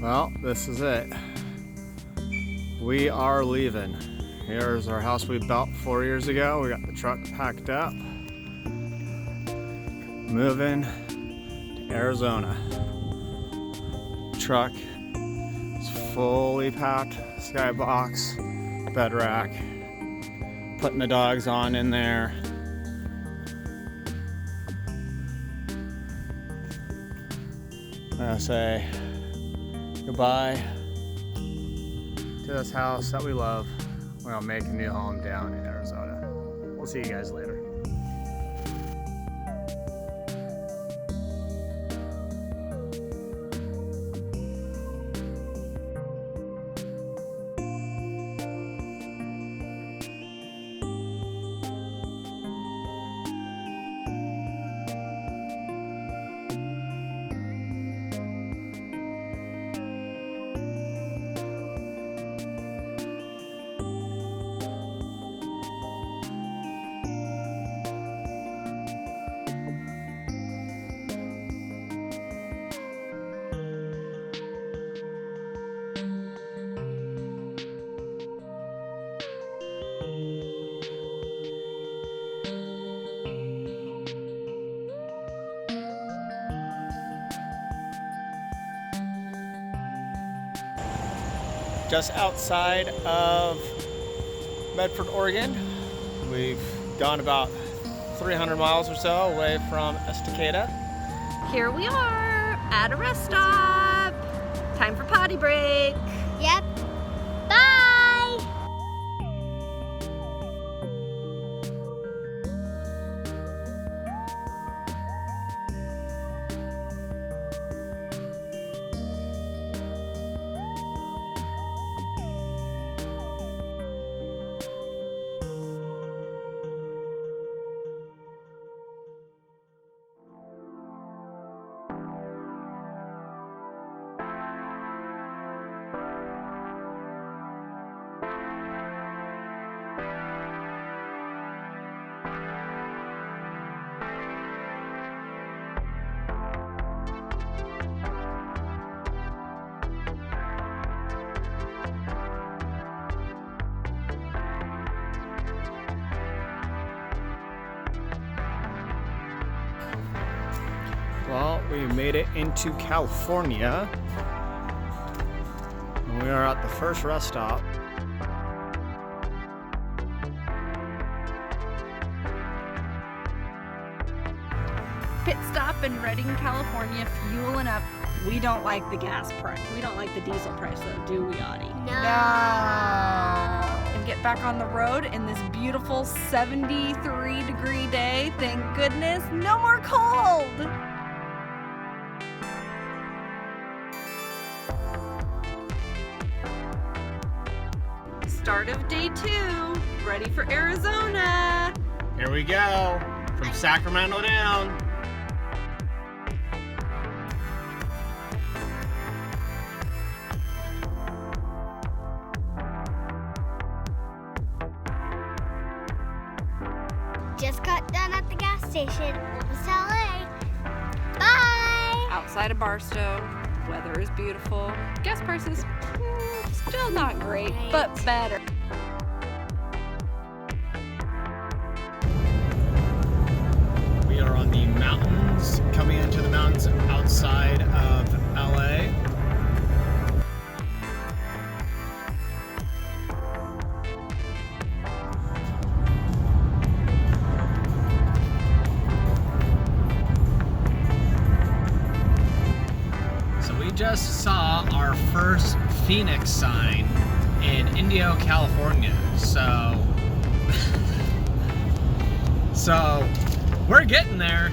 Well, this is it. We are leaving. Here's our house we built 4 years ago. We got the truck packed up. Moving to Arizona. Truck is fully packed. Skybox, bed rack. Putting the dogs on in there. I'm gonna say goodbye to this house that we love. We're gonna make a new home down in Arizona. We'll see you guys later. Just outside of Medford, Oregon. We've gone about 300 miles or so away from Estacada. Here we are at a rest stop. Time for potty break. Yep. Bye! Well, we made it into California. And we are at the first rest stop. Pit stop in Redding, California, fueling up. We don't like the gas price. We don't like the diesel price though, do we, Audie? No. And get back on the road in this beautiful 73-degree day. Thank goodness, no more cold. Start of day 2, ready for Arizona. Here we go, from Sacramento down. Just got done at the gas station. Almost LA. Bye! Outside of Barstow, weather is beautiful. Gas prices, still not great, but better. We are on the mountains, coming into the mountains outside of LA. So we just saw our first Phoenix sign in Indio, California. So we're getting there.